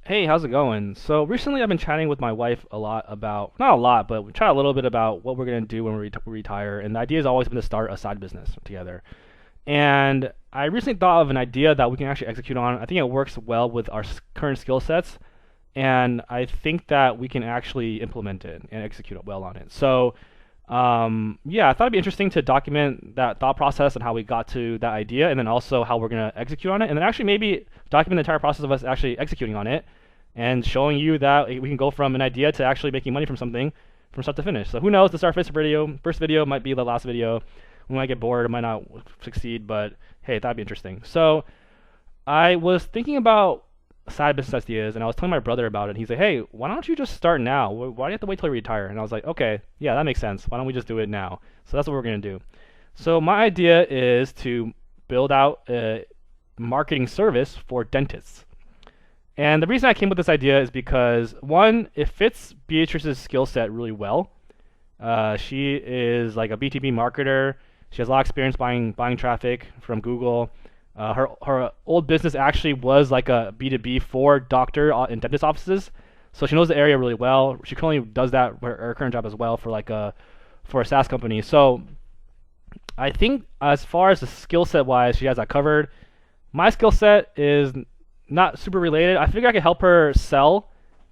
Hey, how's it going? So recently I've been chatting with my wife a lot about, not a lot, but we chat a little bit about what we're going to do when we retire. And the idea has always been to start a side business together. And I recently thought of an idea that we can actually execute on. I think it works well with our current skill sets. And I think that we can actually implement it and execute well on it. So, yeah, I thought it'd be interesting to document that thought process and how we got to that idea, and then also how we're going to execute on it. And then actually maybe document the entire process of us actually executing on it and showing you that we can go from an idea to actually making money from something from start to finish. So who knows? This is our first video. First video might be the last video. We might get bored. It might not succeed, but hey, that'd be interesting. So I was thinking about side business ideas, and I was telling my brother about it. He said, "Hey, why don't you just start now? Why do you have to wait till you retire?" And I was like, "Okay, yeah, that makes sense. Why don't we just do it now?" So that's what we're gonna do. So my idea is to build out a marketing service for dentists. And the reason I came with this idea is because one, it fits Beatrice's skill set really well. She is like a B2B marketer. She has a lot of experience buying traffic from Google. Her old business actually was like a B2B for doctor and dentist offices, so she knows the area really well. She currently does that for her current job as well for a SaaS company. So I think as far as the skill set wise, she has that covered. My skill set is not super related. I figure I could help her sell,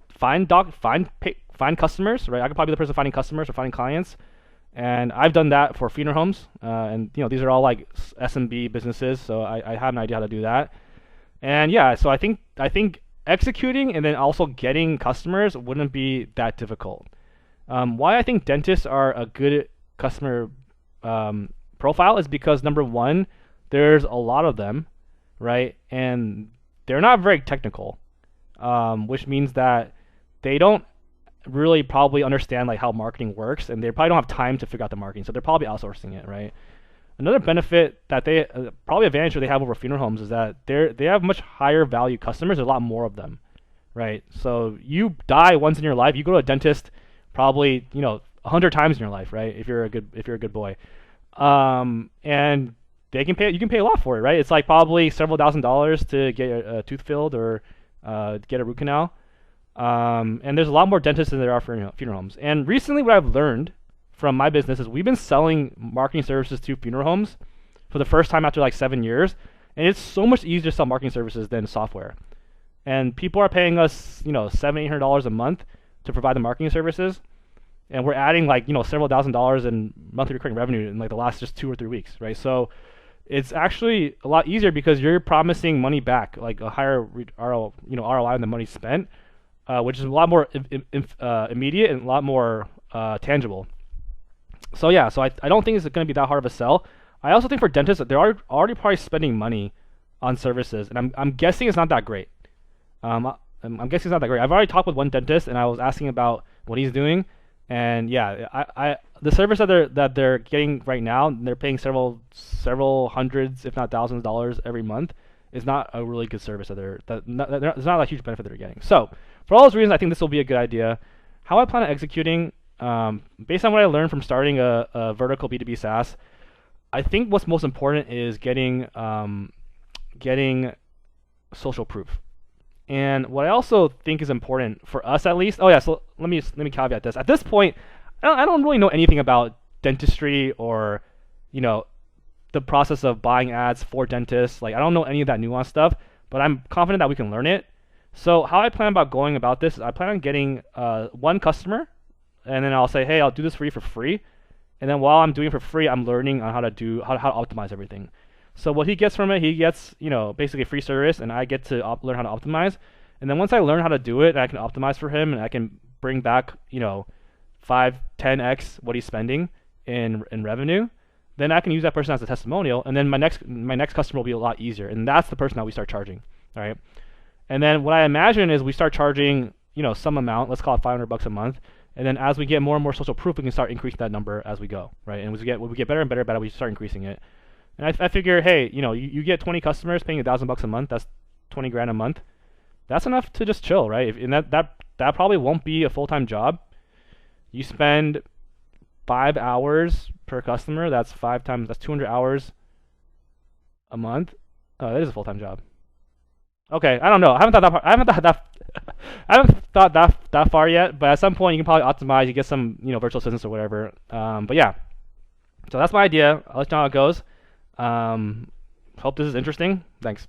find customers. Right, I could probably be the person finding customers or finding clients, and I've done that for funeral homes. And these are all like SMB businesses, so I have an idea how to do that. And yeah, so I think executing and then also getting customers wouldn't be that difficult. Why I think dentists are a good customer profile is because number one, there's a lot of them, right? And they're not very technical, which means that they don't really probably understand like how marketing works, and they probably don't have time to figure out the marketing, so they're probably outsourcing it, right? Another benefit that they probably advantage that they have over funeral homes is that they have much higher value customers. There's a lot more of them, right? So you die once in your life, you go to a dentist probably 100 times in your life, right? If you're a good boy, and they can pay you can pay a lot for it, right? It's like probably several $1,000s to get a tooth filled or get a root canal. And there's a lot more dentists than there are for funeral homes. And recently, what I've learned from my business is we've been selling marketing services to funeral homes for the first time after like 7 years, and it's so much easier to sell marketing services than software. And people are paying us, $700-800 a month to provide the marketing services, and we're adding like several $1,000s in monthly recurring revenue in like the last just 2 or 3 weeks, right? So it's actually a lot easier because you're promising money back, like a higher ROI on the money spent, which is a lot more immediate and a lot more tangible. So yeah, so I don't think it's going to be that hard of a sell. I also think for dentists that they're already probably spending money on services, and I'm guessing it's not that great. I'm guessing it's not that great. I've already talked with one dentist, and I was asking about what he's doing, and yeah, I the service that they're getting right now, they're paying several hundreds, if not thousands of dollars every month, is not a really good service there's not a huge benefit they're getting. So for all those reasons, I think this will be a good idea. How I plan on executing, based on what I learned from starting a vertical B2B SaaS, I think what's most important is getting social proof. And what I also think is important for us, at least. Oh yeah, so let me caveat this. At this point, I don't really know anything about dentistry or, you know, the process of buying ads for dentists. Like I don't know any of that nuanced stuff, but I'm confident that we can learn it. So how I plan about going about this is I plan on getting one customer, and then I'll say, hey, I'll do this for you for free. And then while I'm doing it for free, I'm learning on how to optimize everything. So what he gets from it, he gets basically free service, and I get to learn how to optimize. And then once I learn how to do it, and I can optimize for him, and I can bring back 5, 10x what he's spending in revenue. Then I can use that person as a testimonial, and then my next customer will be a lot easier, and that's the person that we start charging, all right? And then what I imagine is we start charging some amount, let's call it $500 a month, and then as we get more and more social proof, we can start increasing that number as we go, right? And when we get better and better, we start increasing it. And I figure, hey, you get 20 customers paying $1,000 a month. That's 20 grand a month. That's enough to just chill, right? And that probably won't be a full-time job. You spend 5 hours per customer. That's 200 hours a month. Oh, that is a full-time job. Okay, I don't know. I haven't thought that. I haven't thought that. I haven't thought that far yet, but at some point you can probably optimize. You get some virtual assistants or whatever. But yeah, so that's my idea. I'll let you know how it goes. Hope this is interesting. Thanks.